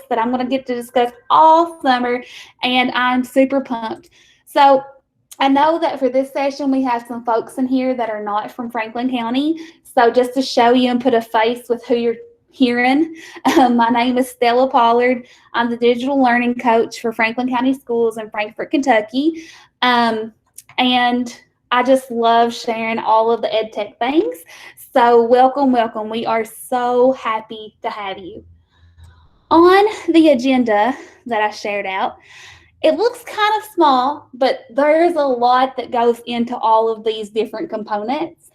that I'm going to get to discuss all summer, and I'm super pumped. So I know that for this session, we have some folks in here that are not from Franklin County. So just to show you and put a face with who you're hearing, my name is Stella Pollard. I'm the digital learning coach for Franklin County Schools in Frankfort, Kentucky. And I just love sharing all of the ed tech things. So welcome, welcome. We are so happy to have you. On the agenda that I shared out, it looks kind of small, but there's a lot that goes into all of these different components.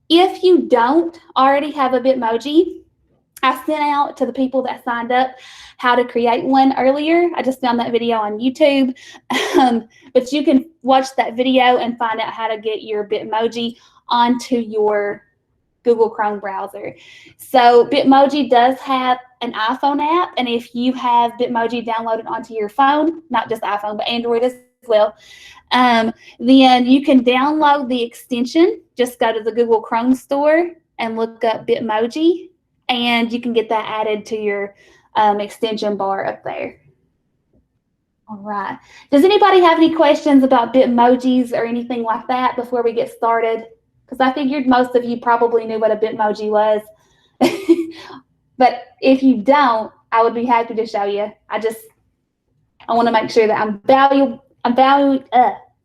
If you don't already have a Bitmoji, I sent out to the people that signed up how to create one earlier. I just found that video on YouTube, but you can watch that video and find out how to get your Bitmoji onto your Google Chrome browser. So Bitmoji does have an iPhone app, and if you have Bitmoji downloaded onto your phone, not just iPhone, but Android as well, then you can download the extension. Just go to the Google Chrome store and look up Bitmoji, and you can get that added to your extension bar up there. All right. Does anybody have any questions about Bitmojis or anything like that before we get started? Because I figured most of you probably knew what a Bitmoji was. But if you don't, I would be happy to show you. I want to make sure that I'm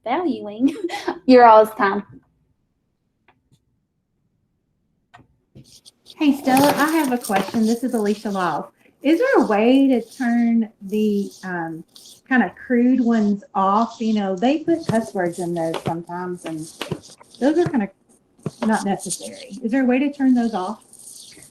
valuing your all's time. Hey, Stella, I have a question. This is Alicia Law. Is there a way to turn the kind of crude ones off? You know, they put cuss words in those sometimes, and those are kind of not necessary. Is there a way to turn those off?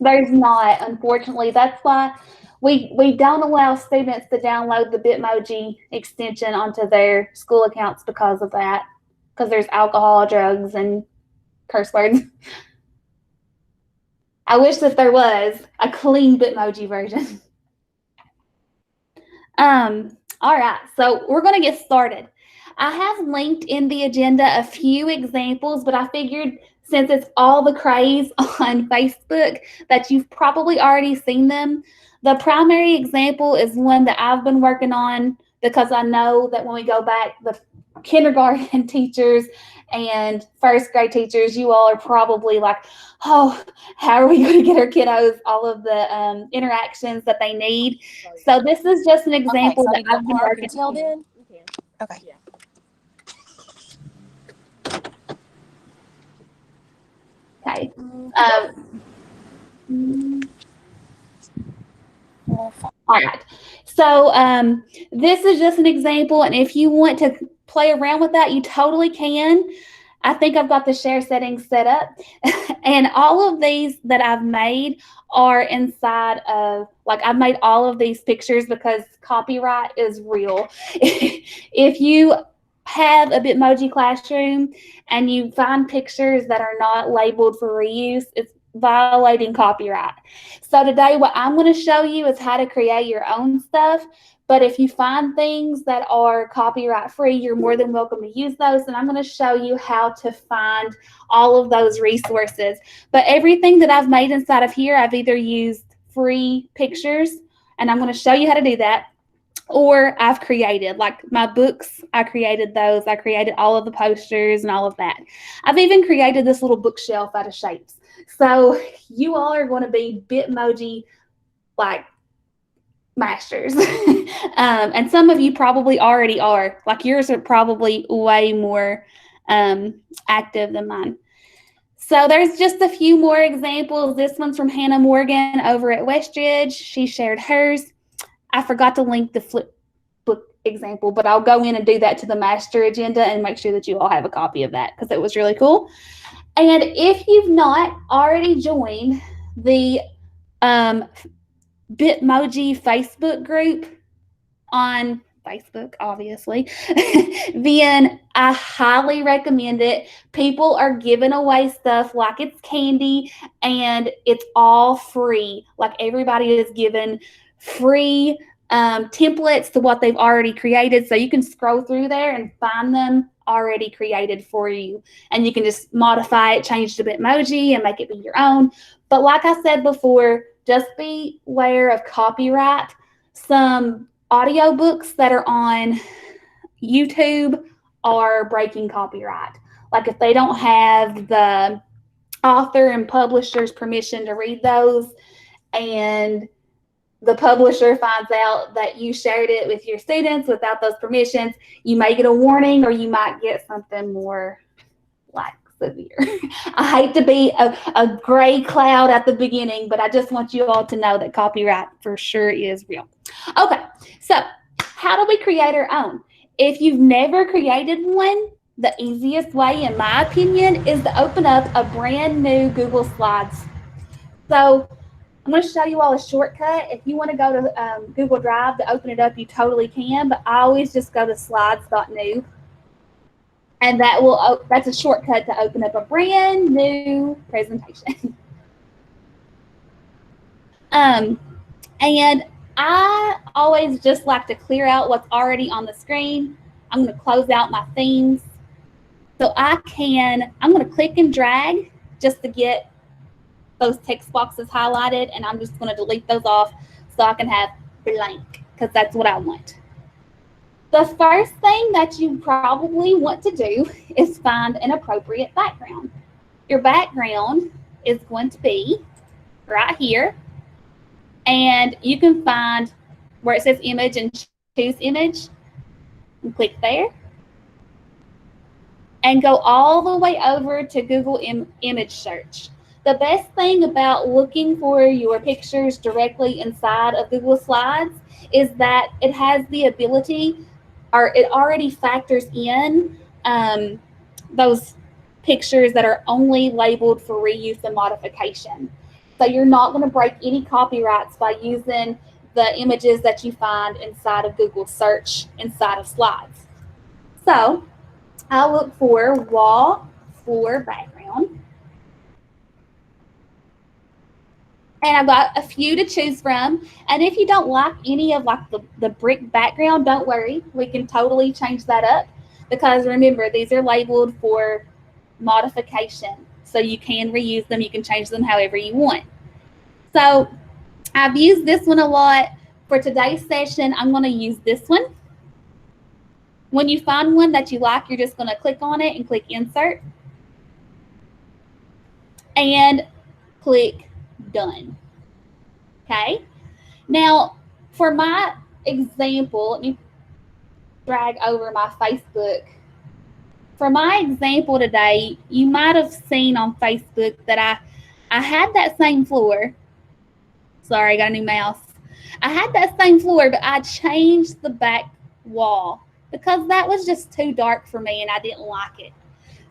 There's not, unfortunately. That's why we don't allow students to download the Bitmoji extension onto their school accounts because of that, because there's alcohol, drugs, and curse words. I wish that there was a clean Bitmoji version. All right, so we're going to get started. I have linked in the agenda a few examples, but I figured since it's all the craze on Facebook that you've probably already seen them. The primary example is one that I've been working on because I know that when we go back, the kindergarten teachers and first grade teachers, you all are probably like, oh, how are we going to get our kiddos all of the interactions that they need? So this is just an example that I've been working until then. Okay. Yeah. Okay. All right. So this is just an example, and if you want to play around with that, you totally can. I think I've got the share settings set up, and all of these that I've made are inside of, like, I've made all of these pictures because copyright is real. If you have a Bitmoji Classroom and you find pictures that are not labeled for reuse, it's violating copyright. So today what I'm going to show you is how to create your own stuff. But if you find things that are copyright free, you're more than welcome to use those. And I'm going to show you how to find all of those resources. But everything that I've made inside of here, I've either used free pictures, and I'm going to show you how to do that, or I've created, like my books, I created those. I created all of the posters and all of that. I've even created this little bookshelf out of shapes. So you all are going to be Bitmoji, like, masters. And some of you probably already are. Like, yours are probably way more active than mine. So there's just a few more examples. This one's from Hannah Morgan over at Westridge. She shared hers. I forgot to link the flip book example, but I'll go in and do that to the master agenda and make sure that you all have a copy of that because it was really cool. And if you've not already joined the Bitmoji Facebook group on Facebook, obviously, then I highly recommend it. People are giving away stuff like it's candy, and it's all free. Like, everybody is given free templates to what they've already created. So you can scroll through there and find them already created for you. And you can just modify it, change to Bitmoji, and make it be your own. But like I said before, just be aware of copyright. Some audiobooks that are on YouTube are breaking copyright. Like if they don't have the author and publisher's permission to read those, and the publisher finds out that you shared it with your students without those permissions, you may get a warning or you might get something more like severe. I hate to be a gray cloud at the beginning, but I just want you all to know that copyright for sure is real. Okay, so how do we create our own? If you've never created one, the easiest way, in my opinion, is to open up a brand new Google Slides. So I'm going to show you all a shortcut. If you want to go to Google Drive to open it up, you totally can, but I always just go to slides.new. And that's a shortcut to open up a brand new presentation. And I always just like to clear out what's already on the screen. I'm going to close out my themes. So I'm going to click and drag just to get those text boxes highlighted, and I'm just going to delete those off so I can have blank, because that's what I want. The first thing that you probably want to do is find an appropriate background. Your background is going to be right here, and you can find where it says image and choose image, and click there, and go all the way over to Google image search. The best thing about looking for your pictures directly inside of Google Slides is that it has the ability, or it already factors in those pictures that are only labeled for reuse and modification. So you're not going to break any copyrights by using the images that you find inside of Google search inside of Slides. So I'll look for wall floor background. And I've got a few to choose from. And if you don't like any of the brick background, don't worry. We can totally change that up, because remember, these are labeled for modification. So you can reuse them. You can change them however you want. So I've used this one a lot. For today's session, I'm going to use this one. When you find one that you like, you're just going to click on it and click Insert. And click Done. Okay. Now, for my example, let me drag over my Facebook. For my example today, you might have seen on Facebook that I had that same floor. Sorry, I got a new mouse. I had that same floor, but I changed the back wall because that was just too dark for me and I didn't like it.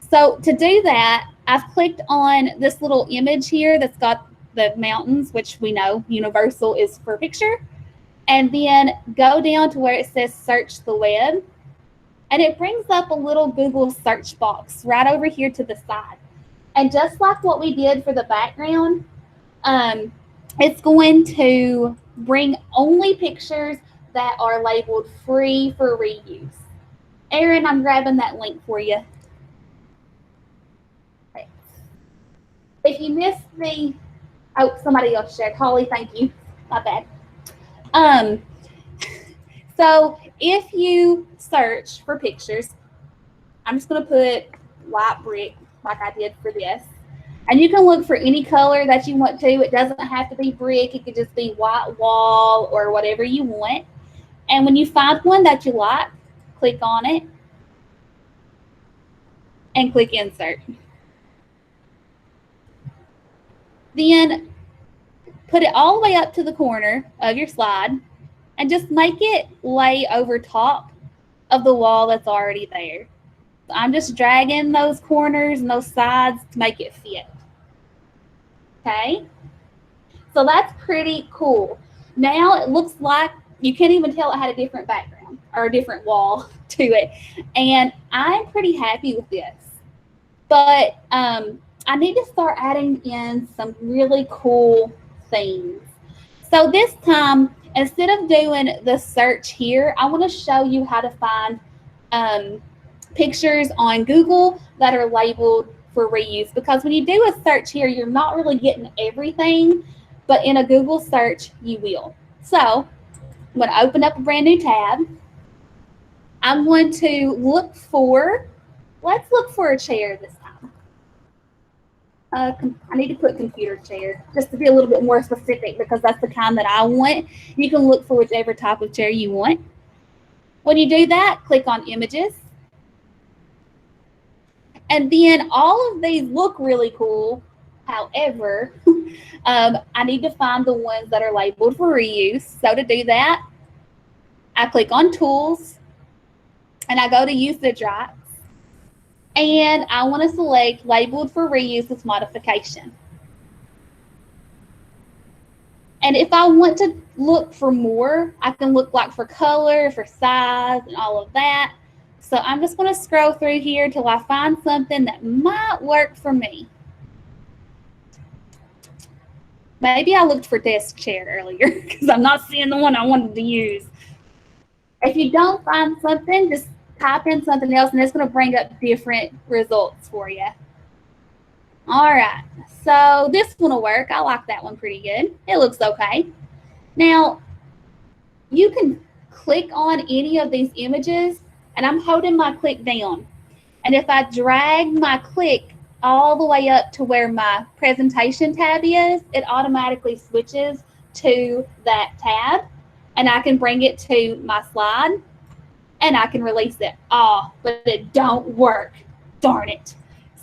So to do that, I've clicked on this little image here that's got the mountains, which we know universal is for picture, and then go down to where it says search the web, and it brings up a little Google search box right over here to the side. And just like what we did for the background, it's going to bring only pictures that are labeled free for reuse. Erin, I'm grabbing that link for you. If you missed the oh, somebody else shared. Holly, thank you. My bad. So if you search for pictures, I'm just going to put white brick like I did for this. And you can look for any color that you want to. It doesn't have to be brick. It could just be white wall or whatever you want. And when you find one that you like, click on it and click Insert. Then put it all the way up to the corner of your slide and just make it lay over top of the wall that's already there. So I'm just dragging those corners and those sides to make it fit. Okay, so that's pretty cool. Now it looks like you can't even tell it had a different background or a different wall to it. And I'm pretty happy with this. But I need to start adding in some really cool things. So this time, instead of doing the search here, I want to show you how to find pictures on Google that are labeled for reuse. Because when you do a search here, you're not really getting everything, but in a Google search, you will. So I'm I'm going to open up a brand new tab. I'm going to look for, let's look for a chair this time. I need to put computer chair just to be a little bit more specific because that's the kind that I want. You can look for whichever type of chair you want. When you do that, click on images. And then all of these look really cool. However, I need to find the ones that are labeled for reuse. So to do that, I click on tools and I go to usage rights. And I want to select labeled for reuse with modification. And if I want to look for more, I can look like for color, for size, and all of that. So I'm just going to scroll through here till I find something that might work for me. Maybe I looked for desk chair earlier because I'm not seeing the one I wanted to use. If you don't find something, just type in something else and it's going to bring up different results for you. All right, so this one will work. I like that one pretty good. It looks okay. Now, you can click on any of these images, and I'm holding my click down. And if I drag my click all the way up to where my presentation tab is, it automatically switches to that tab, and I can bring it to my slide, and I can release it. Oh, but it don't work. Darn it.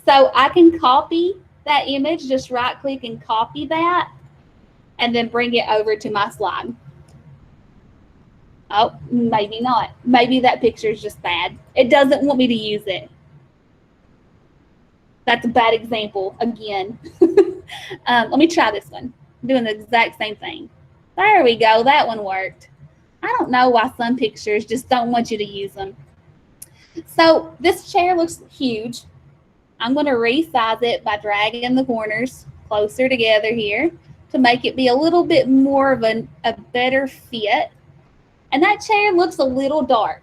So I can copy that image, just right click and copy that, and then bring it over to my slide. Oh, maybe not. Maybe that picture is just bad. It doesn't want me to use it. That's a bad example again. Let me try this one. I'm doing the exact same thing. There we go. That one worked. I don't know why some pictures just don't want you to use them. So this chair looks huge. I'm going to resize it by dragging the corners closer together here to make it be a little bit more of a better fit. And that chair looks a little dark.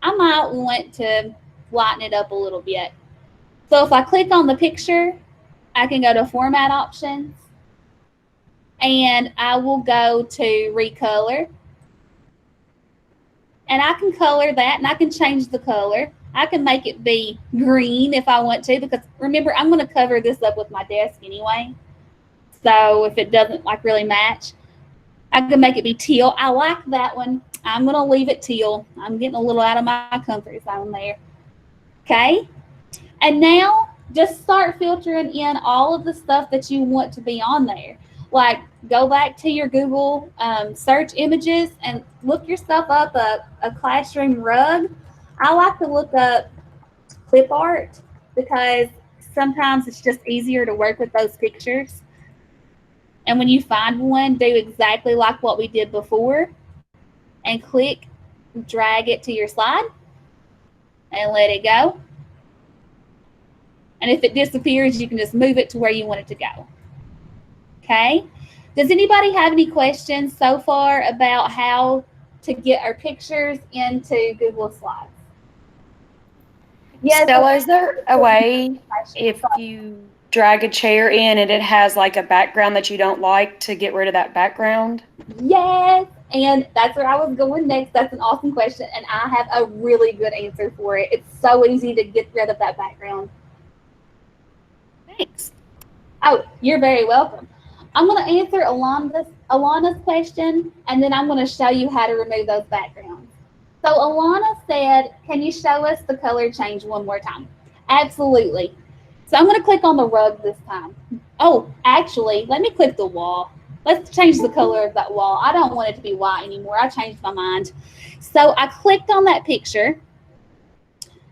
I might want to lighten it up a little bit. So if I click on the picture, I can go to Format Options, and I will go to Recolor. And I can color that, and I can change the color. I can make it be green if I want to, because remember, I'm going to cover this up with my desk anyway. So if it doesn't like really match, I can make it be teal. I like that one. I'm going to leave it teal. I'm getting a little out of my comfort zone there. Okay. And now just start filtering in all of the stuff that you want to be on there. Like go back to your Google search images and look yourself up a classroom rug. I like to look up clip art because sometimes it's just easier to work with those pictures. And when you find one, do exactly like what we did before and click, drag it to your slide and let it go. And if it disappears, you can just move it to where you want it to go. Okay. Does anybody have any questions so far about how to get our pictures into Google Slides? Yes. Stella, is there a way if you drag a chair in and it has like a background that you don't like to get rid of that background? Yes. And that's where I was going next. That's an awesome question. And I have a really good answer for it. It's so easy to get rid of that background. Thanks. Oh, you're very welcome. I'm going to answer Alana's question, and then I'm going to show you how to remove those backgrounds. So Alana said, can you show us the color change one more time? Absolutely. So I'm going to click on the rug this time. Oh, actually, let me click the wall. Let's change the color of that wall. I don't want it to be white anymore. I changed my mind. So I clicked on that picture,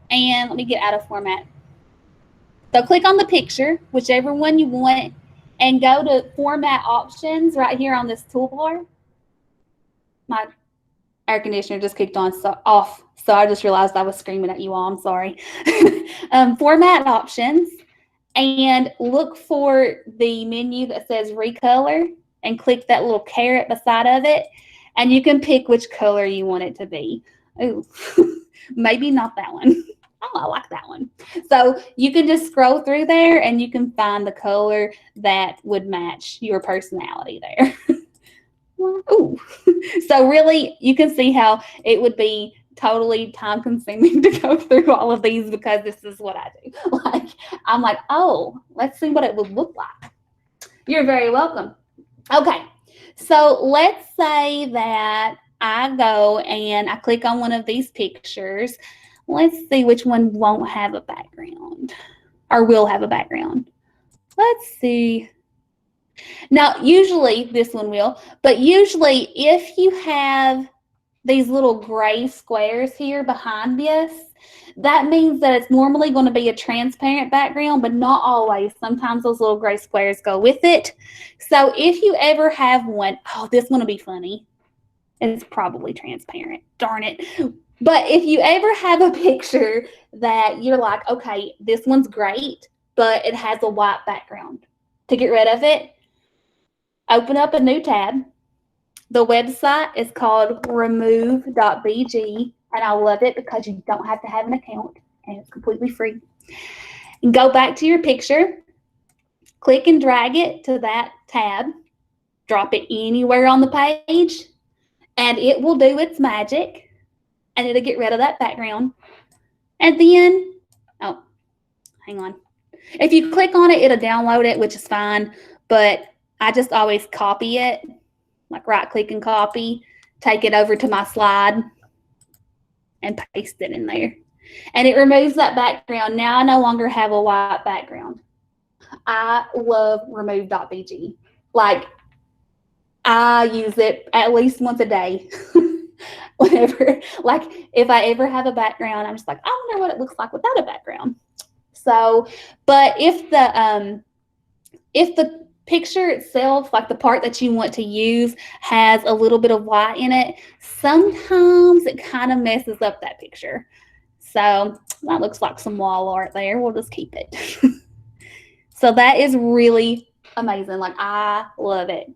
and let me get out of format. So click on the picture, whichever one you want, and go to Format Options right here on this toolbar. My air conditioner just kicked on off, so I just realized I was screaming at you all. I'm sorry. Format Options, and look for the menu that says Recolor, and click that little caret beside of it, and you can pick which color you want it to be. Ooh, maybe not that one. Oh, I like that one. So you can just scroll through there and you can find the color that would match your personality there. Ooh. So really, you can see how it would be totally time consuming to go through all of these because this is what I do. Like, I'm like, oh, let's see what it would look like. You're very welcome. Okay. So let's say that I go and I click on one of these pictures. Let's see which one won't have a background or will have a background. Let's see. Now, usually this one will, but usually if you have these little gray squares here behind this, that means that it's normally going to be a transparent background, but not always. Sometimes those little gray squares go with it. So if you ever have one, oh, this one will be funny. It's probably transparent. Darn it. But if you ever have a picture that you're like, okay, this one's great, but it has a white background. To get rid of it, open up a new tab. The website is called remove.bg, and I love it because you don't have to have an account, and it's completely free. And go back to your picture, click and drag it to that tab, drop it anywhere on the page, and it will do its magic, and it'll get rid of that background. And then, oh, hang on. If you click on it, it'll download it, which is fine, but I just always copy it, like right click and copy, take it over to my slide and paste it in there. And it removes that background. Now I no longer have a white background. I love remove.bg. Like, I use it at least once a day. Whenever, like, if I ever have a background, I'm just like, I wonder what it looks like without a background. So, but if the picture itself, like the part that you want to use, has a little bit of white in it, sometimes it kind of messes up that picture. So that looks like some wall art there. We'll just keep it. So that is really amazing. Like, I love it.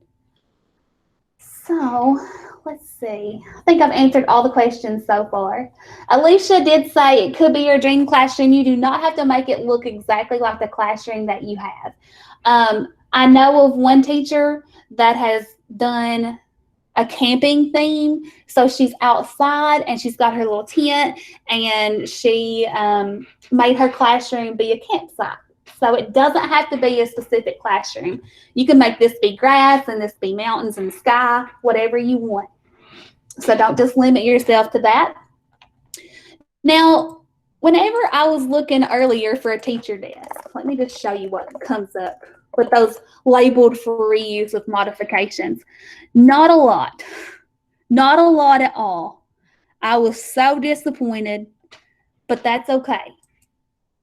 So let's see. I think I've answered all the questions so far. Alicia did say it could be your dream classroom. You do not have to make it look exactly like the classroom that you have. I know of one teacher that has done a camping theme. So she's outside and she's got her little tent, and she made her classroom be a campsite. So it doesn't have to be a specific classroom. You can make this be grass and this be mountains and sky, whatever you want. So don't just limit yourself to that. Now, whenever I was looking earlier for a teacher desk, let me just show you what comes up with those labeled for reuse with modifications. Not a lot. Not a lot at all. I was so disappointed, but that's okay.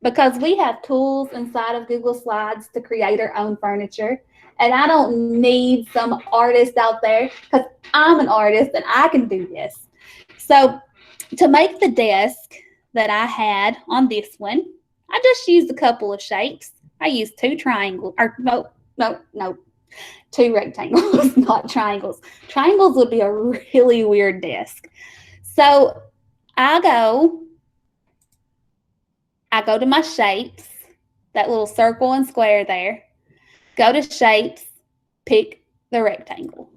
Because we have tools inside of Google Slides to create our own furniture. And I don't need some artist out there, because I'm an artist and I can do this. So to make the desk that I had on this one, I just used a couple of shapes. I used two triangles, or two rectangles, not triangles. Triangles would be a really weird desk. So I go to my shapes, that little circle and square there, go to shapes, pick the rectangle.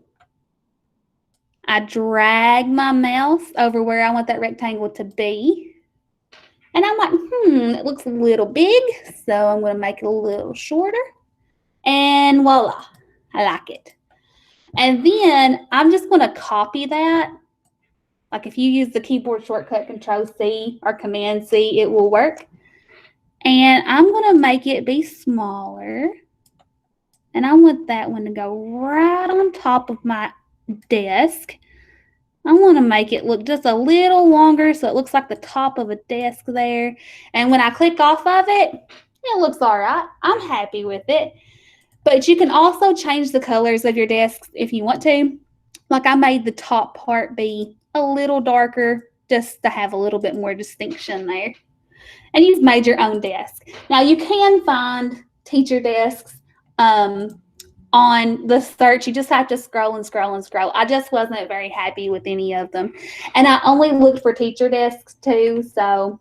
I drag my mouse over where I want that rectangle to be. And I'm like, it looks a little big, so I'm going to make it a little shorter. And voila, I like it. And then I'm just going to copy that. Like if you use the keyboard shortcut Control-C or Command-C, it will work. And I'm going to make it be smaller. And I want that one to go right on top of my desk. I want to make it look just a little longer so it looks like the top of a desk there. And when I click off of it, it looks all right. I'm happy with it. But you can also change the colors of your desks if you want to. Like I made the top part be a little darker just to have a little bit more distinction there. And you've made your own desk. Now you can find teacher desks on the search. You just have to scroll and scroll and scroll. I just wasn't very happy with any of them. And I only looked for teacher desks too. So,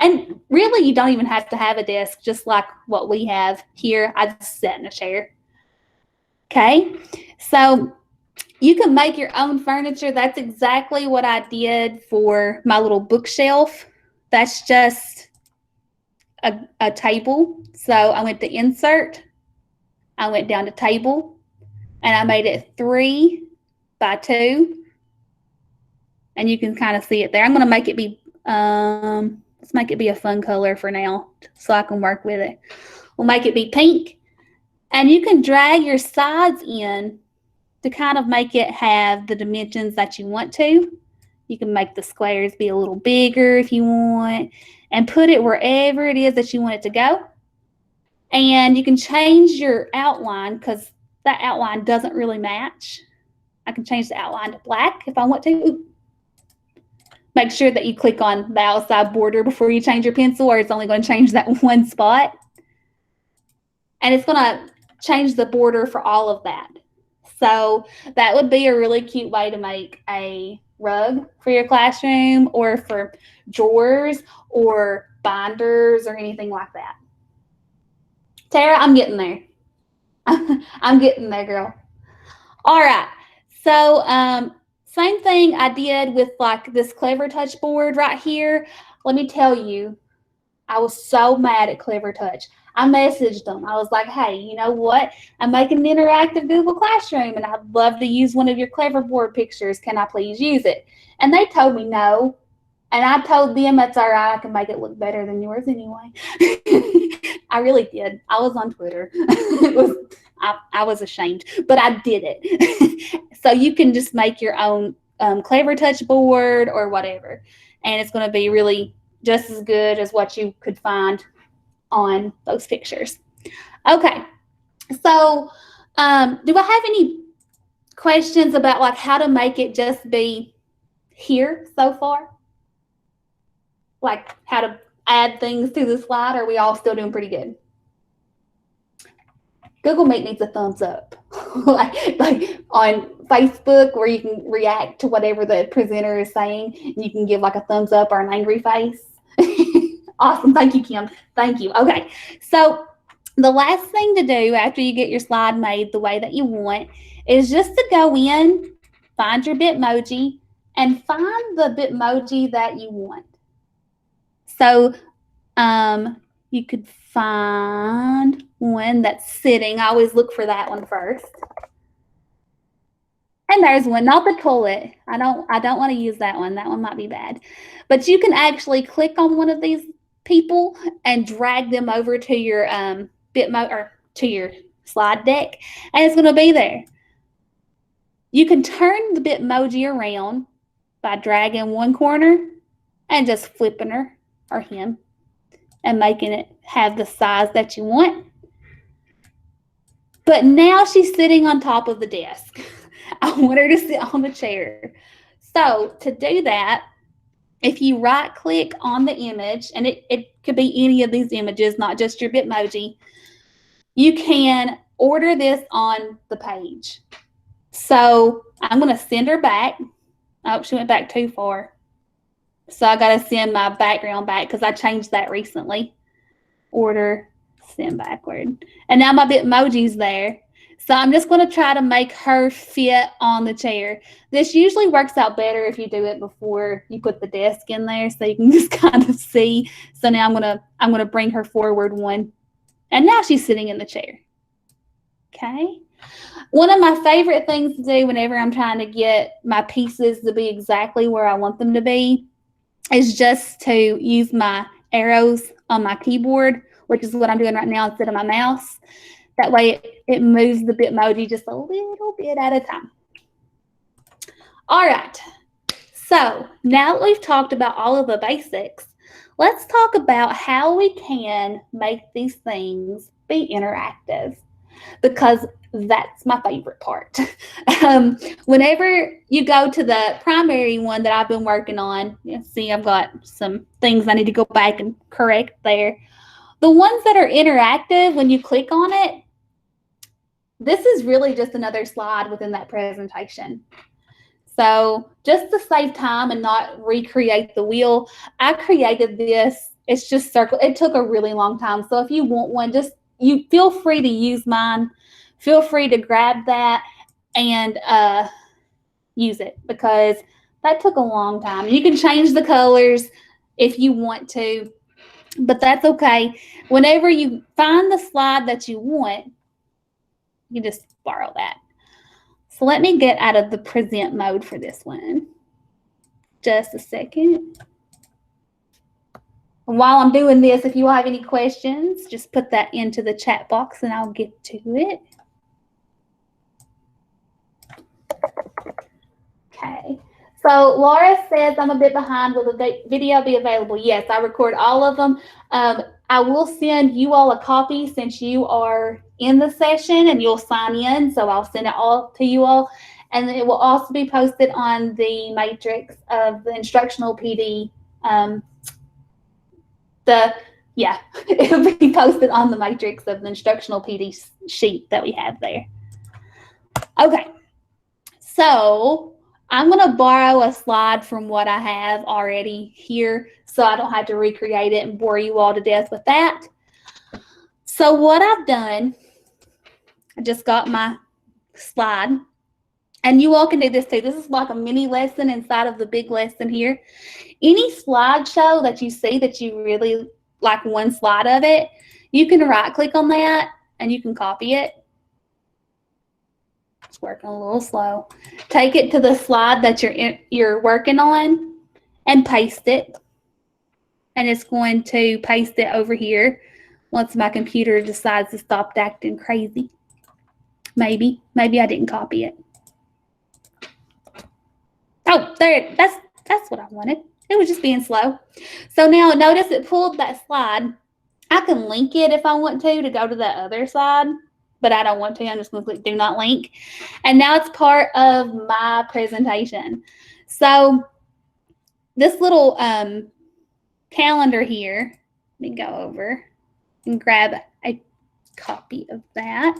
and really you don't even have to have a desk, just like what we have here. I just sat in a chair. Okay. So You can make your own furniture. That's exactly what I did for my little bookshelf. That's just a table. So I went to insert, I went down to table, and I made it 3 by 2. And you can kind of see it there. I'm going to make it be, let's make it be a fun color for now so I can work with it. We'll make it be pink. And you can drag your sides in to kind of make it have the dimensions that you want to. You can make the squares be a little bigger if you want and put it wherever it is that you want it to go. And you can change your outline because that outline doesn't really match. I can change the outline to black if I want to. Ooh. Make sure that you click on the outside border before you change your pencil, or it's only going to change that one spot. And it's going to change the border for all of that. So that would be a really cute way to make a rug for your classroom or for drawers or binders or anything like that. Tara, I'm getting there. I'm getting there, girl. All right. So same thing I did with like this Clever Touch board right here. Let me tell you, I was so mad at Clever Touch. I messaged them. I was like, hey, you know what? I'm making an interactive Google Classroom and I'd love to use one of your Clever board pictures. Can I please use it? And they told me no. And I told them that's all right. I can make it look better than yours anyway. I really did. I was on Twitter. I was ashamed, but I did it. So you can just make your own Clever Touch board or whatever. And it's going to be really just as good as what you could find on those pictures. Okay. So do I have any questions about like how to make it just be here so far? Like how to add things to the slide? Or are we all still doing pretty good? Google Meet needs a thumbs up. like on Facebook where you can react to whatever the presenter is saying. You can give like a thumbs up or an angry face. Awesome. Thank you, Kim. Thank you. Okay. So the last thing to do after you get your slide made the way that you want is just to go in, find your Bitmoji, and find the Bitmoji that you want. So you could find one that's sitting. I always look for that one first. And there's one, not the toilet. I don't want to use that one. That one might be bad. But you can actually click on one of these people and drag them over to your Bitmoji or to your slide deck, and it's going to be there. You can turn the Bitmoji around by dragging one corner and just flipping her or him and making it have the size that you want. But now she's sitting on top of the desk. I want her to sit on the chair. So to do that, if you right click on the image, and it could be any of these images, not just your Bitmoji, you can order this on the page. So I'm going to send her back. Oh, she went back too far. So I got to send my background back because I changed that recently. Order, send backward. And now my Bitmoji's there. So I'm just going to try to make her fit on the chair. This usually works out better if you do it before you put the desk in there so you can just kind of see. So now I'm going to bring her forward one. And now she's sitting in the chair. Okay. One of my favorite things to do whenever I'm trying to get my pieces to be exactly where I want them to be is just to use my arrows on my keyboard, which is what I'm doing right now instead of my mouse. That way it moves the Bitmoji just a little bit at a time. All right. So now that we've talked about all of the basics, let's talk about how we can make these things be interactive, because that's my favorite part. Whenever you go to the primary one that I've been working on, you see I've got some things I need to go back and correct there. The ones that are interactive, when you click on it, this is really just another slide within that presentation. So just to save time and not recreate the wheel, I created this. It's just circle. It took a really long time. So if you want one, you feel free to use mine. Feel free to grab that and use it because that took a long time. You can change the colors if you want to, but that's okay. Whenever you find the slide that you want, you just borrow that. So let me get out of the present mode for this one. Just a second. And while I'm doing this, if you have any questions, just put that into the chat box and I'll get to it. Okay. So Laura says, I'm a bit behind. Will the video be available? Yes, I record all of them. I will send you all a copy since you are in the session and you'll sign in. So I'll send it all to you all. And it will also be posted on the matrix of the instructional PD. It'll be posted on the matrix of the instructional PD sheet that we have there. Okay. So I'm going to borrow a slide from what I have already here so I don't have to recreate it and bore you all to death with that. So what I've done, I just got my slide, and you all can do this too. This is like a mini lesson inside of the big lesson here. Any slideshow that you see that you really like one slide of it, you can right click on that and you can copy it. It's working a little slow. Take it to the slide that you're working on and paste it. And it's going to paste it over here once my computer decides to stop acting crazy. Maybe I didn't copy it. Oh, there, that's what I wanted. It was just being slow. So now notice it pulled that slide. I can link it if I want to go to that other slide, but I don't want to. I'm just going to click do not link. And now it's part of my presentation. So this little calendar here, let me go over and grab a copy of that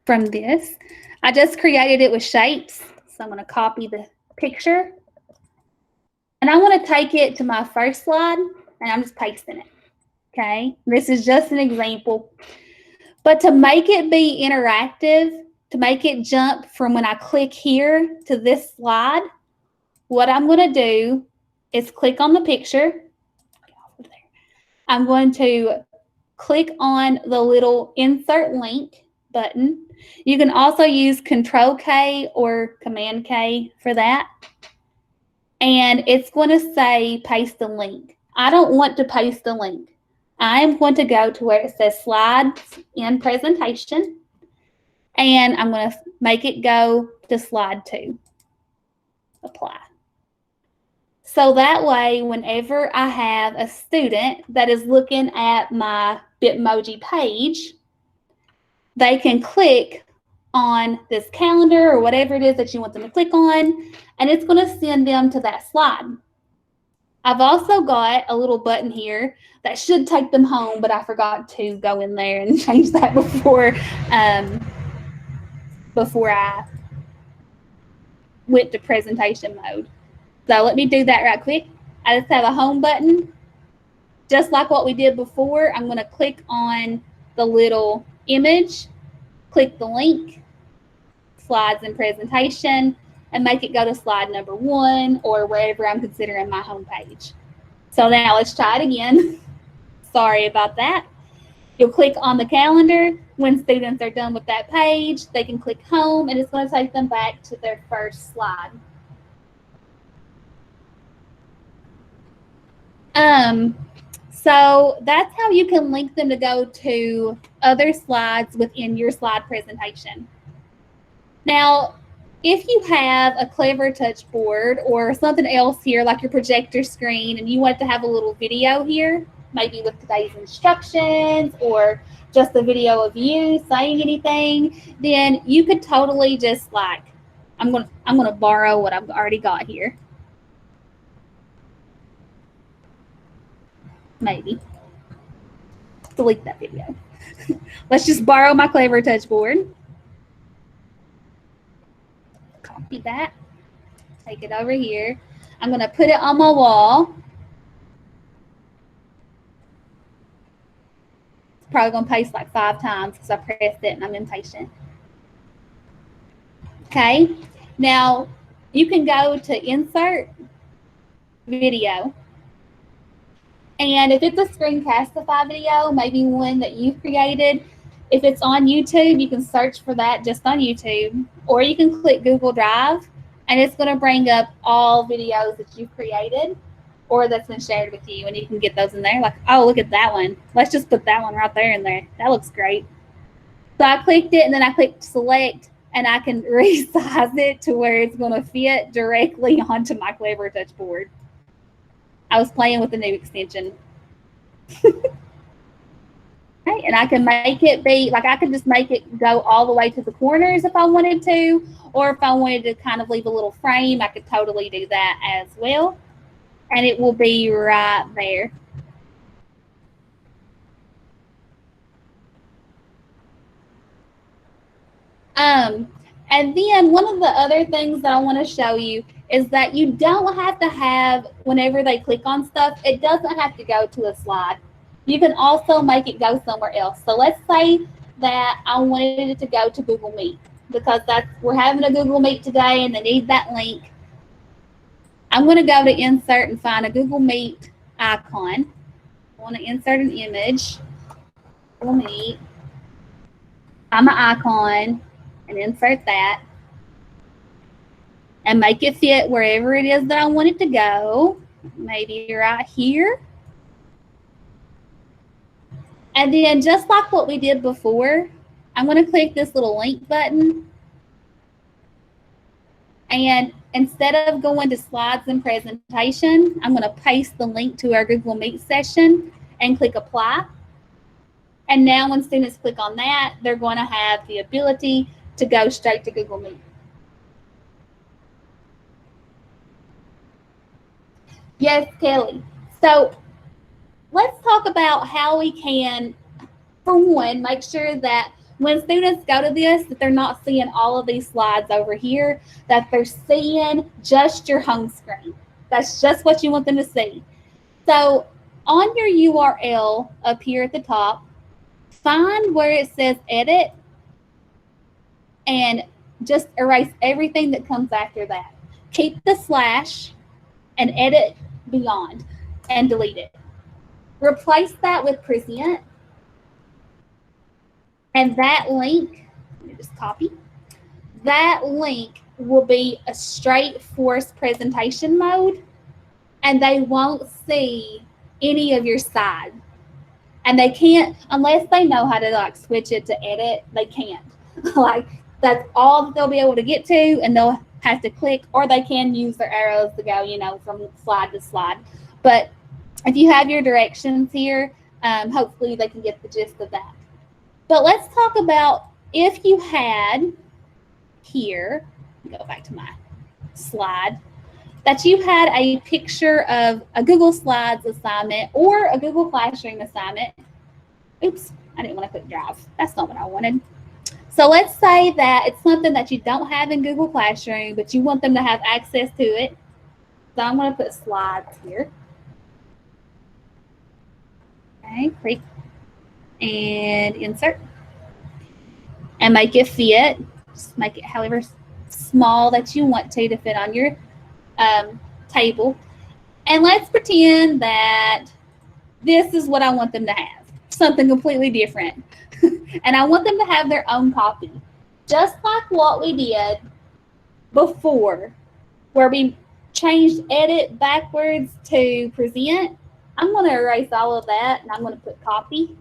from this. I just created it with shapes. So I'm going to copy the picture. And I want to take it to my first slide and I'm just pasting it. Okay. This is just an example. But to make it be interactive, to make it jump from when I click here to this slide, what I'm going to do is click on the picture. I'm going to click on the little insert link button. You can also use Control K or Command K for that. And it's going to say paste the link. I don't want to paste the link. I am going to go to where it says slides in presentation. And I'm going to make it go to slide 2. Apply. So that way, whenever I have a student that is looking at my Bitmoji page, they can click on this calendar or whatever it is that you want them to click on, and it's going to send them to that slide. I've also got a little button here that should take them home, but I forgot to go in there and change that before I went to presentation mode. So let me do that right quick. I just have a home button. Just like what we did before, I'm going to click on the little image, click the link, slides and presentation, and make it go to slide number 1 or wherever I'm considering my home page. So now let's try it again. Sorry about that. You'll click on the calendar. When students are done with that page, they can click home and it's going to take them back to their first slide. So that's how you can link them to go to other slides within your slide presentation. Now, if you have a Clever Touch board or something else here like your projector screen and you want to have a little video here, maybe with today's instructions or just a video of you saying anything, then you could totally just like, I'm gonna borrow what I've already got here. Maybe. Delete that video. Let's just borrow my Clever Touch board. Copy that. Take it over here. I'm going to put it on my wall. It's probably going to paste like 5 times because I pressed it and I'm impatient. Okay. Now, you can go to Insert, Video. And if it's a Screencastify video, maybe one that you've created, if it's on YouTube, you can search for that just on YouTube. Or you can click Google Drive, and it's going to bring up all videos that you've created or that's been shared with you, and you can get those in there. Like, oh, look at that one. Let's just put that one right there in there. That looks great. So I clicked it, and then I clicked Select, and I can resize it to where it's going to fit directly onto my Clever Touch board. I was playing with the new extension. Okay, and I can make it be, like I could just make it go all the way to the corners if I wanted to, or if I wanted to kind of leave a little frame, I could totally do that as well. And it will be right there. And then one of the other things that I want to show you is that you don't have to have, whenever they click on stuff, it doesn't have to go to a slide. You can also make it go somewhere else. So let's say that I wanted it to go to Google Meet, because we're having a Google Meet today and they need that link. I'm going to go to Insert and find a Google Meet icon. I want to insert an image. Google Meet. Find my icon and insert that. And make it fit wherever it is that I want it to go. Maybe right here. And then just like what we did before, I'm going to click this little link button. And instead of going to slides and presentation, I'm going to paste the link to our Google Meet session and click apply. And now when students click on that, they're going to have the ability to go straight to Google Meet. Yes, Kelly. So let's talk about how we can, for one, make sure that when students go to this, that they're not seeing all of these slides over here, that they're seeing just your home screen. That's just what you want them to see. So on your URL up here at the top, find where it says edit and just erase everything that comes after that. Keep the slash and edit beyond and delete it. Replace that with present. And that link, let me just copy, that link will be a straight forced presentation mode, and they won't see any of your side. And they can't, unless they know how to like switch it to edit, they can't. Like that's all that they'll be able to get to, and they'll have to click, or they can use their arrows to go, you know, from slide to slide. But if you have your directions here, hopefully they can get the gist of that. But let's talk about if you had here, go back to my slide, that you had a picture of a Google Slides assignment or a Google Classroom assignment. Oops, I didn't want to put Drive. That's not what I wanted. So let's say that it's something that you don't have in Google Classroom, but you want them to have access to it. So I'm going to put Slides here. Okay, click and insert. And make it fit. Just make it however small that you want to fit on your table. And let's pretend that this is what I want them to have. Something completely different. And I want them to have their own copy. Just like what we did before, where we changed edit backwards to present. I'm going to erase all of that, and I'm going to put copy.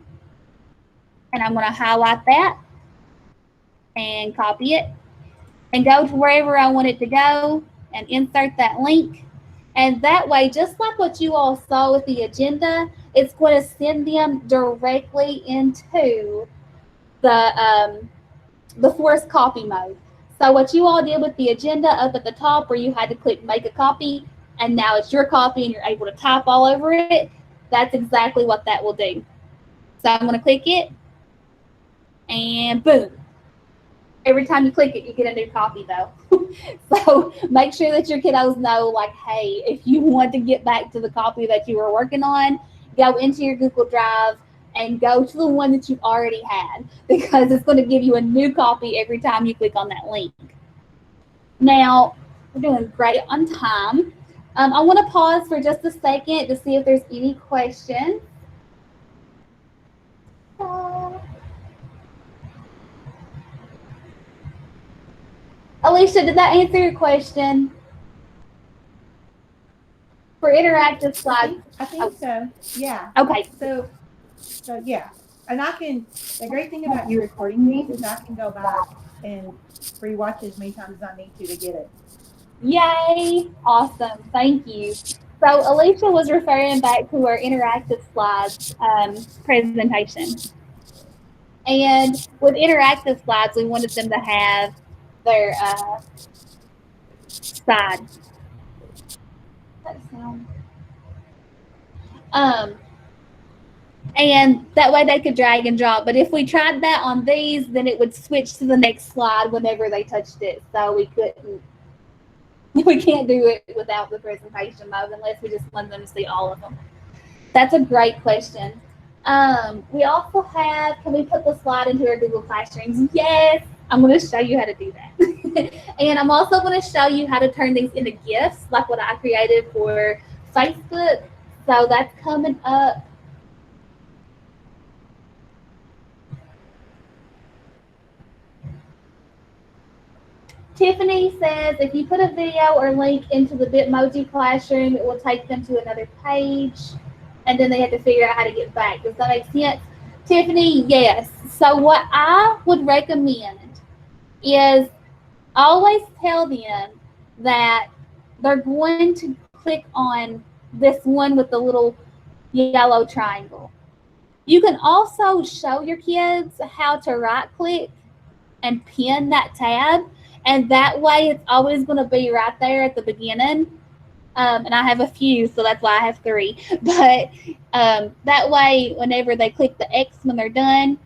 And I'm going to highlight that and copy it and go to wherever I want it to go and insert that link. And that way, just like what you all saw with the agenda, it's going to send them directly into the forced copy mode. So what you all did with the agenda up at the top, where you had to click make a copy, and now it's your copy and you're able to type all over it, that's exactly what that will do. So I'm going to click it, and boom. Every time you click it, you get a new copy though. So make sure that your kiddos know, like, hey, if you want to get back to the copy that you were working on, go into your Google Drive and go to the one that you've already had, because it's going to give you a new copy every time you click on that link. Now, We're doing great on time. I want to pause for just a second to see if there's any questions. Alicia, did that answer your question? For interactive slides? I think so. Yeah. Okay. So yeah. And the great thing about you recording these is I can go back and rewatch as many times as I need to get it. Yay! Awesome. Thank you. So Alicia was referring back to our interactive slides presentation. And with interactive slides, we wanted them to have their side. That sound. And that way they could drag and drop. But if we tried that on these, then it would switch to the next slide whenever they touched it. So we can't do it without the presentation mode unless we just want them to see all of them. That's a great question. We also have, can we put the slide into our Google Classrooms? Yes, I'm going to show you how to do that. And I'm also going to show you how to turn these into GIFs, like what I created for Facebook. So that's coming up. Tiffany says, if you put a video or link into the Bitmoji Classroom, it will take them to another page, and then they have to figure out how to get back. Does that make sense? Tiffany, yes. So what I would recommend is always tell them that they're going to click on this one with the little yellow triangle. You can also show your kids how to right-click and pin that tab, and that way it's always going to be right there at the beginning. And I have a few, so that's why I have 3. But that way, whenever they click the X when they're done,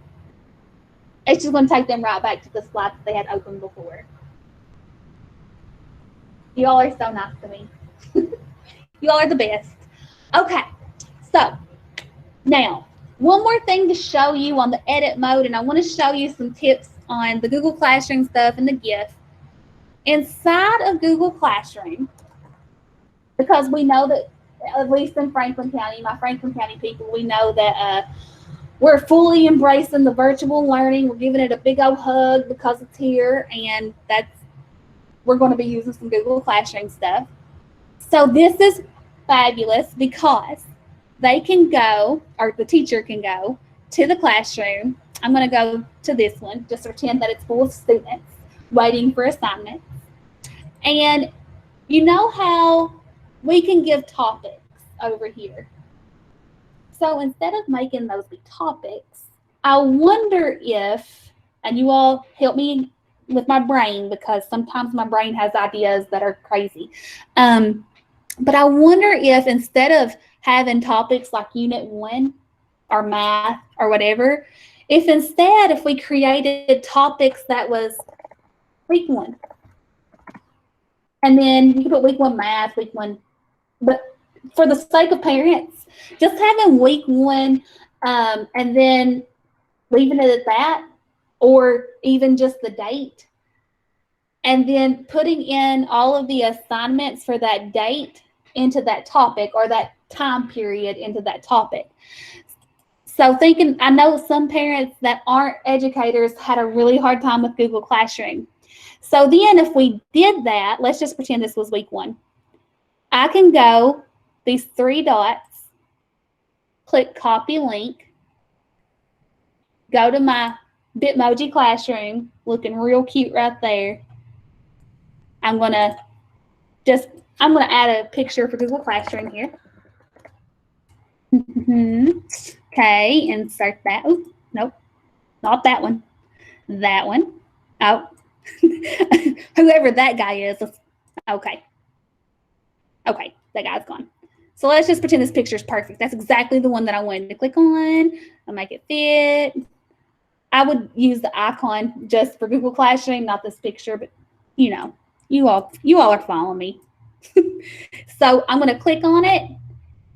it's just going to take them right back to the slide that they had opened before. You all are so nice to me. You all are the best. Okay, so now, one more thing to show you on the edit mode, and I want to show you some tips on the Google Classroom stuff and the GIF. Inside of Google Classroom, because we know that, at least in Franklin County, my Franklin County people, we know that we're fully embracing the virtual learning. We're giving it a big old hug because it's here, and we're going to be using some Google Classroom stuff. So this is fabulous because they can go, or the teacher can go to the classroom. I'm going to go to this one, just pretend that it's full of students waiting for assignments. And you know how we can give topics over here. So instead of making those be topics, I wonder if, and you all help me with my brain because sometimes my brain has ideas that are crazy. But I wonder if instead of having topics like Unit 1 or math or whatever, if we created topics that was week 1. And then you can put week 1 math, week 1, but for the sake of parents, just having week 1 and then leaving it at that, or even just the date, and then putting in all of the assignments for that date into that topic, or that time period into that topic. So I know some parents that aren't educators had a really hard time with Google Classroom. So then if we did that, let's just pretend this was week 1. I can go these 3 dots, click copy link, go to my Bitmoji Classroom, looking real cute right there. I'm going to add a picture for Google Classroom here. Okay, insert that. Oh, nope, not that one. That one. Oh, whoever that guy is. Okay. Okay, that guy's gone. So let's just pretend this picture is perfect. That's exactly the one that I wanted to click on. I'll make it fit. I would use the icon just for Google Classroom, not this picture, but you know, you all are following me. So I'm going to click on it,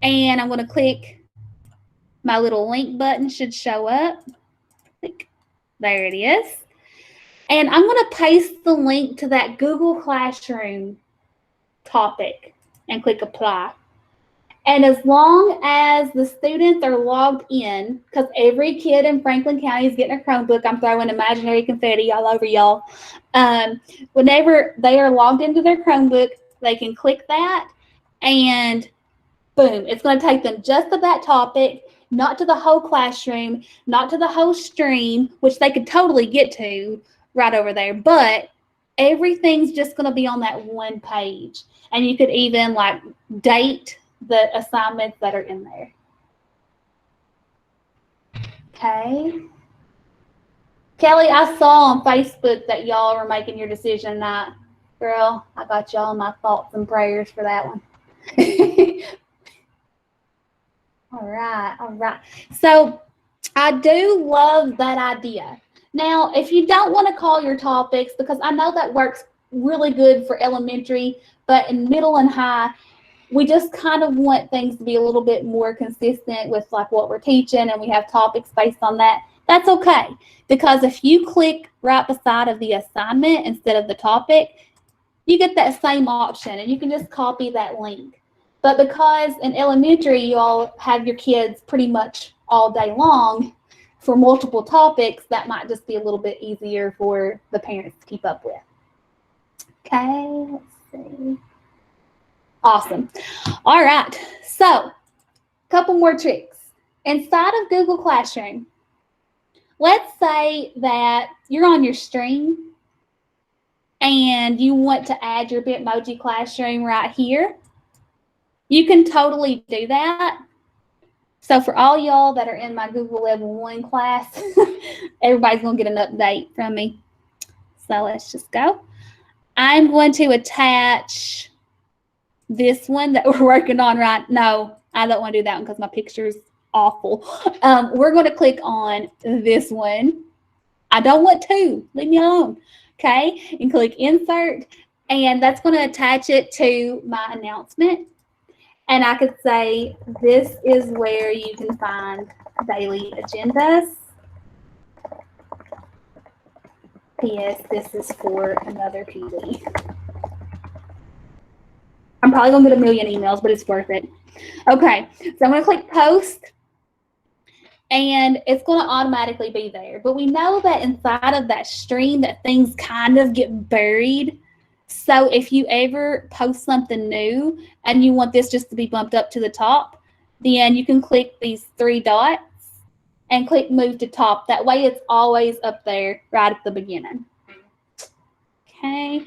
and I'm going to click my little link button should show up. Click. There it is. And I'm going to paste the link to that Google Classroom topic and click apply. And as long as the students are logged in, because every kid in Franklin County is getting a Chromebook, I'm throwing imaginary confetti all over y'all. Whenever they are logged into their Chromebook, they can click that and boom, it's going to take them just to that topic, not to the whole classroom, not to the whole stream, which they could totally get to right over there. But everything's just going to be on that one page. And you could even like date the assignments that are in there. Okay. Kelly, I saw on Facebook that y'all were making your decision tonight. Girl, I got y'all my thoughts and prayers for that one. All right. So I do love that idea. Now, if you don't want to call your topics, because I know that works really good for elementary, but in middle and high, we just kind of want things to be a little bit more consistent with like what we're teaching, and we have topics based on that. That's okay, because if you click right beside of the assignment instead of the topic, you get that same option, and you can just copy that link. But because in elementary, you all have your kids pretty much all day long for multiple topics, that might just be a little bit easier for the parents to keep up with. Okay, let's see. Awesome. All right, so a couple more tricks. Inside of Google Classroom, let's say that you're on your stream and you want to add your Bitmoji Classroom right here. You can totally do that. So for all y'all that are in my Google Level 1 class, everybody's going to get an update from me. So let's just go. I'm going to attach this one that we're working on right now. I don't want to do that one because my picture's awful. We're going to click on this one. I don't want to. Leave me alone. Okay, and click insert, and that's going to attach it to my announcement. And I could say, this is where you can find daily agendas. P.S. This is for another PD. I'm probably going to get a million emails, but it's worth it. Okay, so I'm going to click post, and it's going to automatically be there. But we know that inside of that stream that things kind of get buried. So if you ever post something new and you want this just to be bumped up to the top, then you can click these three dots and click move to top. That way it's always up there right at the beginning. Okay.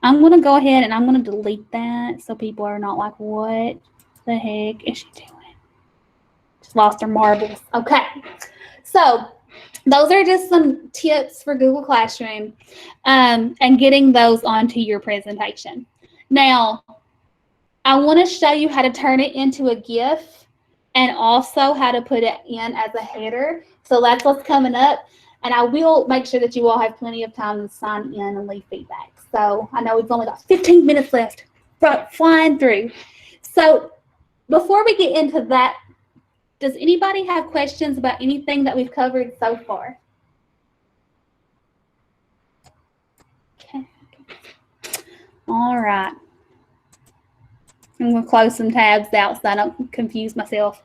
I'm going to go ahead and I'm going to delete that so people are not like, what the heck is she doing? Just lost her marbles. Okay. So those are just some tips for Google Classroom and getting those onto your presentation. Now, I want to show you how to turn it into a GIF and also how to put it in as a header. So that's what's coming up. And I will make sure that you all have plenty of time to sign in and leave feedback. So I know we've only got 15 minutes left, flying through. So before we get into that, does anybody have questions about anything that we've covered so far? Okay. All right. I'm going to close some tabs out so I don't confuse myself.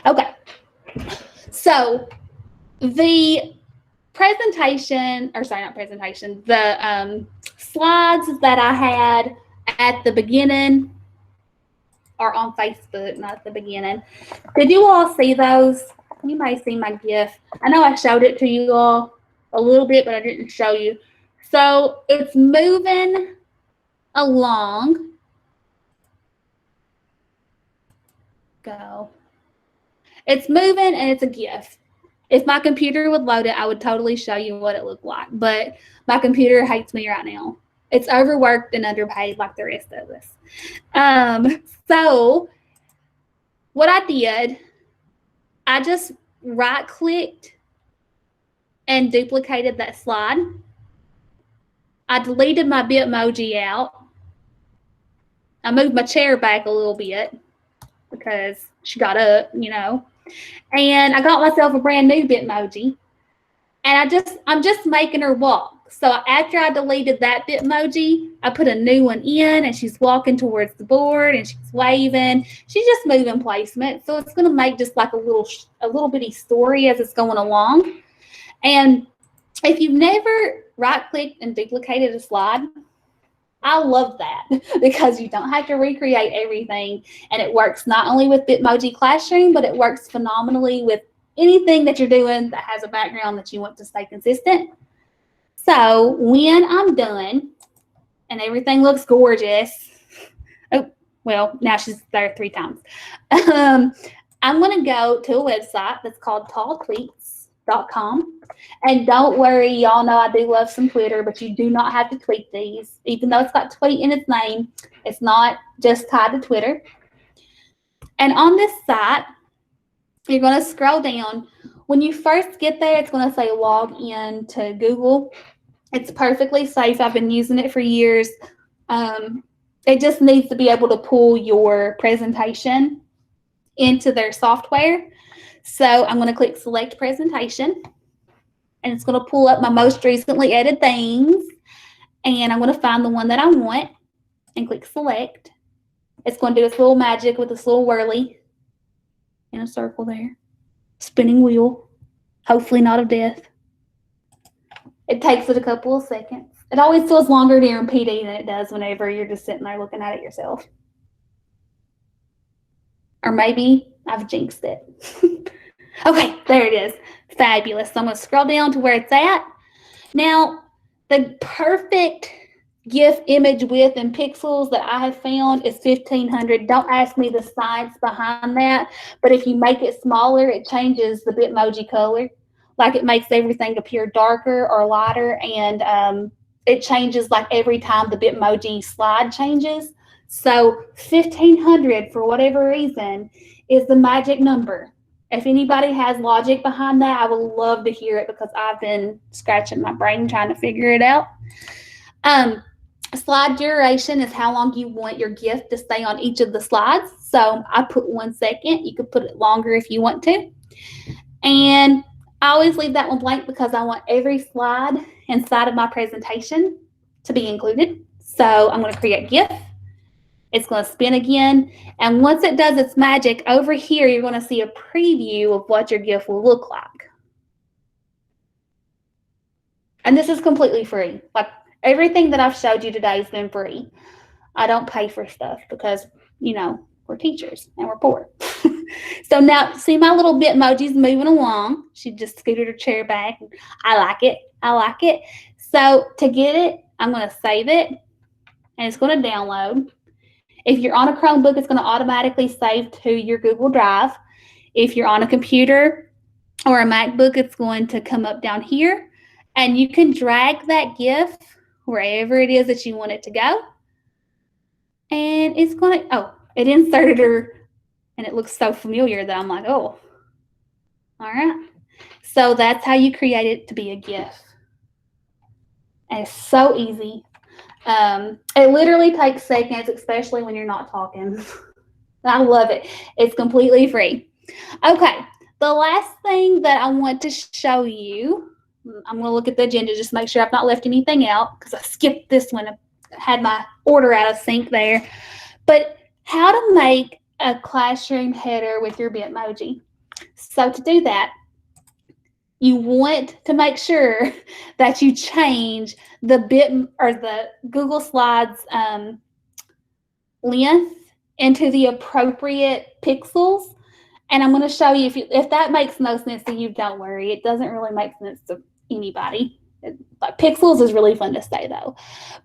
Okay. So the presentation, or sorry, not presentation, the slides that I had at the beginning are on Facebook, not at the beginning. Did you all see those? You may see my GIF. I know I showed it to you all a little bit, but I didn't show you. So it's moving along. Go. It's moving and it's a GIF. If my computer would load it, I would totally show you what it looked like. But my computer hates me right now. It's overworked and underpaid like the rest of us. So what I did, I just right-clicked and duplicated that slide. I deleted my Bitmoji out. I moved my chair back a little bit because she got up, you know. And I got myself a brand new Bitmoji. And I'm just making her walk. So after I deleted that Bitmoji, I put a new one in, and she's walking towards the board and she's waving. She's just moving placement. So it's going to make just like a little bitty story as it's going along. And if you've never right-clicked and duplicated a slide, I love that because you don't have to recreate everything, and it works not only with Bitmoji Classroom, but it works phenomenally with anything that you're doing that has a background that you want to stay consistent. So when I'm done and everything looks gorgeous, oh, well, now she's there 3 times. I'm going to go to a website that's called talltweets.com. And don't worry, y'all know I do love some Twitter, but you do not have to tweet these. Even though it's got tweet in its name, it's not just tied to Twitter. And on this site, you're going to scroll down. When you first get there, it's going to say log in to Google. It's perfectly safe. I've been using it for years. It just needs to be able to pull your presentation into their software. So I'm going to click select presentation. And it's going to pull up my most recently edited things. And I'm going to find the one that I want and click select. It's going to do its little magic with this little whirly in a circle there. Spinning wheel. Hopefully not of death. It takes it a couple of seconds. It always feels longer during PD than it does whenever you're just sitting there looking at it yourself. Or maybe I've jinxed it. Okay, there it is. Fabulous. So I'm going to scroll down to where it's at. Now, the perfect GIF image width in pixels that I have found is 1500. Don't ask me the science behind that, but if you make it smaller, it changes the Bitmoji color. Like it makes everything appear darker or lighter, and it changes like every time the Bitmoji slide changes. So 1500, for whatever reason, is the magic number. If anybody has logic behind that, I would love to hear it because I've been scratching my brain trying to figure it out. Slide duration is how long you want your GIF to stay on each of the slides. So I put 1 second. You could put it longer if you want to. And I always leave that one blank because I want every slide inside of my presentation to be included. So I'm going to create GIF. It's going to spin again. And once it does its magic, over here, you're going to see a preview of what your GIF will look like. And this is completely free. Like everything that I've showed you today has been free. I don't pay for stuff because, you know, we're teachers and we're poor. So now, see my little Bitmoji's moving along. She just scooted her chair back. I like it. I like it. So to get it, I'm going to save it. And it's going to download. If you're on a Chromebook, it's going to automatically save to your Google Drive. If you're on a computer or a MacBook, it's going to come up down here. And you can drag that GIF wherever it is that you want it to go. And it's going to, oh, it inserted her, and it looks so familiar that I'm like, oh, all right. So that's how you create it to be a GIF. And it's so easy. It literally takes seconds, especially when you're not talking. I love it. It's completely free. Okay, the last thing that I want to show you, I'm going to look at the agenda just to make sure I've not left anything out because I skipped this one. I had my order out of sync there. But how to make a classroom header with your Bitmoji. So to do that, you want to make sure that you change the Google Slides length into the appropriate pixels. And I'm going to show you, if that makes no sense to you, don't worry. It doesn't really make sense to anybody. Like pixels is really fun to say though.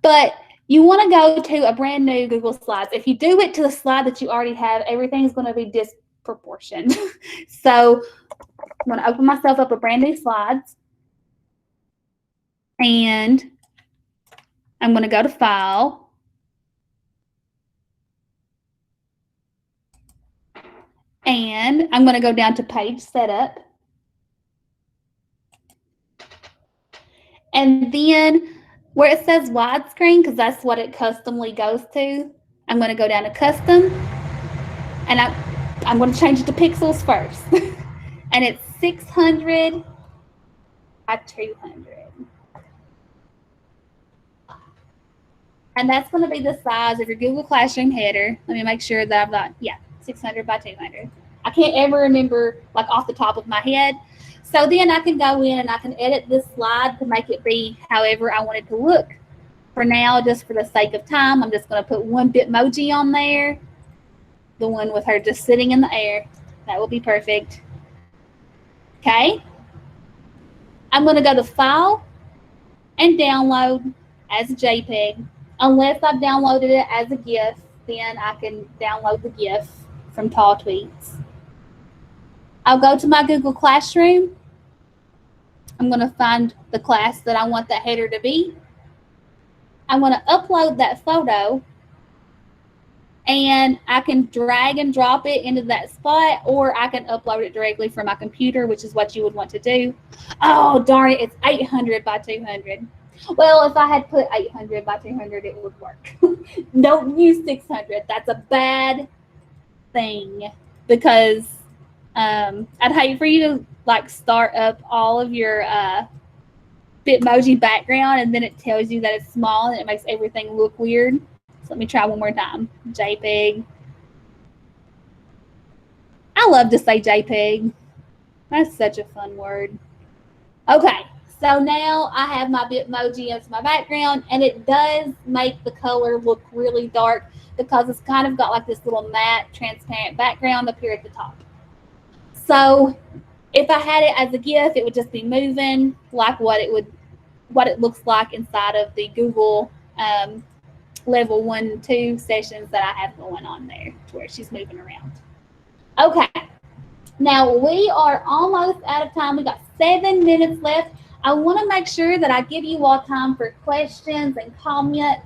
But you want to go to a brand new Google Slides. If you do it to the slide that you already have, everything's going to be disproportioned. So I'm going to open myself up a brand new Slides. And I'm going to go to File. And I'm going to go down to Page Setup. And then where it says widescreen, because that's what it customly goes to, I'm going to go down to Custom. And I'm going to change it to pixels first. And it's 600 by 200. And that's going to be the size of your Google Classroom header. Let me make sure that I've got, 600 by 200. I can't ever remember like off the top of my head. So then I can go in and I can edit this slide to make it be however I want it to look. For now, just for the sake of time, I'm just going to put one Bitmoji on there. The one with her just sitting in the air. That will be perfect. Okay. I'm going to go to File and Download as a JPEG. Unless I've downloaded it as a GIF, then I can download the GIF from Tall Tweets. I'll go to my Google Classroom. I'm going to find the class that I want that header to be. I'm going to upload that photo, and I can drag and drop it into that spot, or I can upload it directly from my computer, which is what you would want to do. Oh, darn it, it's 800 by 200. Well, if I had put 800 by 200, it would work. Don't use 600. That's a bad thing, because I'd hate for you to like start up all of your Bitmoji background and then it tells you that it's small and it makes everything look weird. So let me try one more time. JPEG. I love to say JPEG. That's such a fun word. Okay, so now I have my Bitmoji as my background, and it does make the color look really dark because it's kind of got like this little matte transparent background up here at the top. So if I had it as a GIF, it would just be moving like what it looks like inside of the Google level 1 and 2 sessions that I have going on there, to where she's moving around. Okay, now we are almost out of time. We got 7 minutes left. I want to make sure that I give you all time for questions and comments,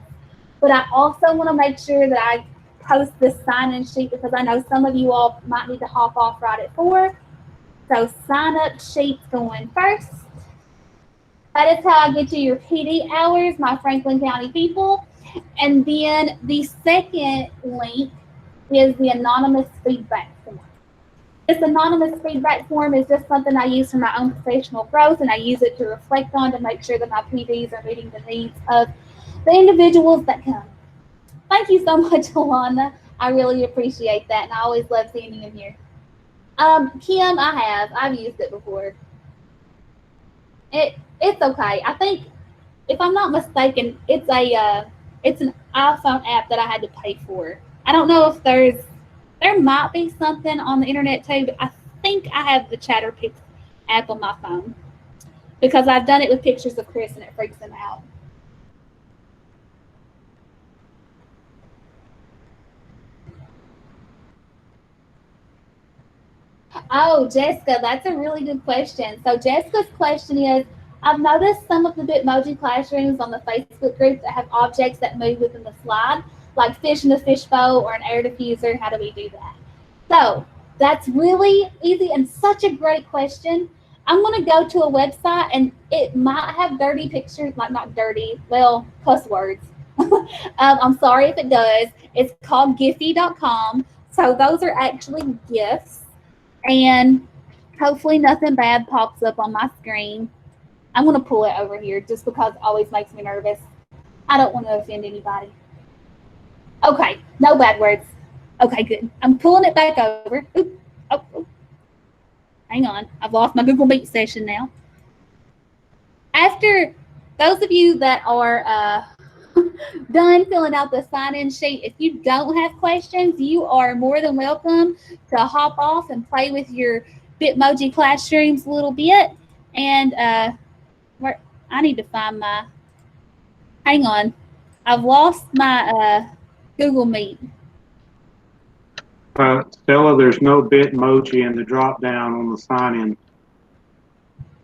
but I also want to make sure that I post this sign-in sheet because I know some of you all might need to hop off right at 4. So sign-up sheet's going first. That is how I get you your PD hours, my Franklin County people. And then the second link is the anonymous feedback form. This anonymous feedback form is just something I use for my own professional growth, and I use it to reflect on to make sure that my PDs are meeting the needs of the individuals that come. Thank you so much, Alana. I really appreciate that, and I always love seeing you in here. Kim, I've used it before. It's okay. I think, if I'm not mistaken, it's an iPhone app that I had to pay for. I don't know if there might be something on the internet too, but I think I have the ChatterPix app on my phone because I've done it with pictures of Chris and it freaks him out. Oh, Jessica, that's a really good question. So Jessica's question is, I've noticed some of the Bitmoji classrooms on the Facebook group that have objects that move within the slide, like fish in a fishbowl or an air diffuser. How do we do that? So that's really easy and such a great question. I'm going to go to a website, and it might have dirty pictures, like not dirty, well, cuss words. I'm sorry if it does. It's called Giphy.com. So those are actually GIFs, and hopefully nothing bad pops up on my screen. I'm going to pull it over here just because it always makes me nervous. I don't want to offend anybody. Okay, no bad words. Okay, good. I'm pulling it back over. Oop, oh. Hang on. I've lost my Google Meet session now. After those of you that are done filling out the sign-in sheet, if you don't have questions, you are more than welcome to hop off and play with your Bitmoji Classrooms a little bit. And I need to find my, hang on. I've lost my Google Meet. Stella, there's no Bitmoji in the drop down on the sign-in.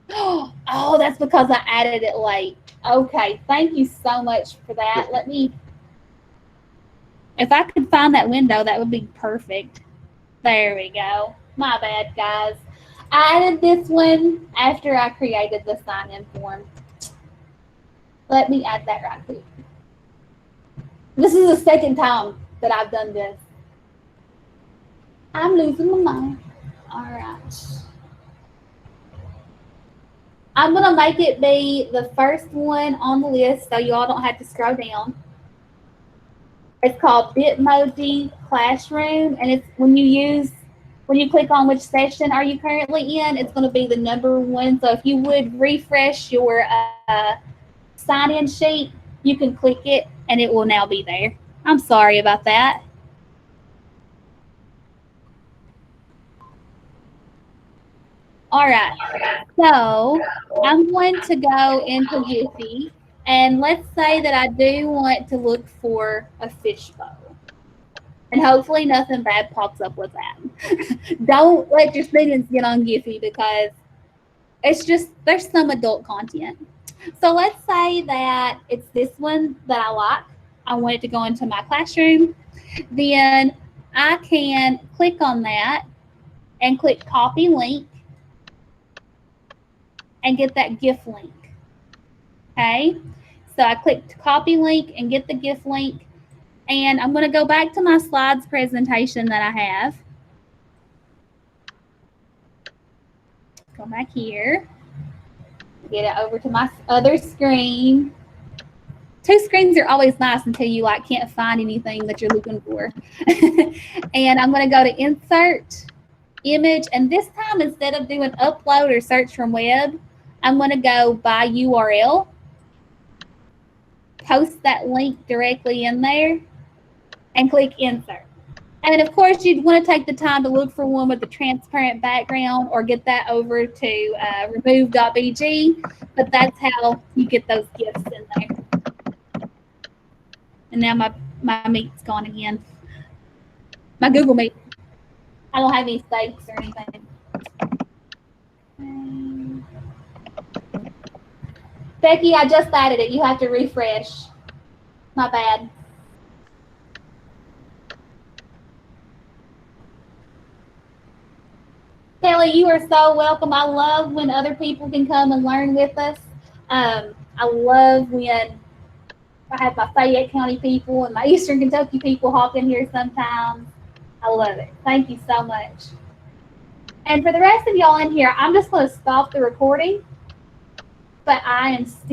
Oh, that's because I added it late. Okay, thank you so much for that. Let me, if I could find that window, that would be perfect. There we go. My bad, guys. I added this one after I created the sign-in form. Let me add that right quick. This is the second time that I've done this. I'm losing my mind. All right. I'm going to make it be the first one on the list so you all don't have to scroll down. It's called Bitmoji Classroom, and it's when you click on which session are you currently in, it's going to be the number one. So if you would refresh your sign-in sheet, you can click it, and it will now be there. I'm sorry about that. All right, so I'm going to go into Giphy, and let's say that I do want to look for a fishbowl. And hopefully nothing bad pops up with that. Don't let your students get on Giphy because it's just, there's some adult content. So let's say that it's this one that I like. I want it to go into my classroom. Then I can click on that and click copy link and get that GIF link. Okay, so I clicked copy link and get the GIF link. And I'm going to go back to my slides presentation that I have. Go back here. Get it over to my other screen. Two screens are always nice until you can't find anything that you're looking for. And I'm going to go to insert image. And this time, instead of doing upload or search from web, I'm going to go by URL. Post that link directly in there and click insert. And of course, you'd want to take the time to look for one with a transparent background or get that over to remove.bg, but that's how you get those GIFs in there. And now my Meet's gone again. My Google Meet. I don't have any stakes or anything. Becky, I just added it. You have to refresh. My bad. Kelly, you are so welcome. I love when other people can come and learn with us. I love when I have my Fayette County people and my Eastern Kentucky people hop in here sometimes. I love it. Thank you so much. And for the rest of y'all in here, I'm just going to stop the recording, but I am still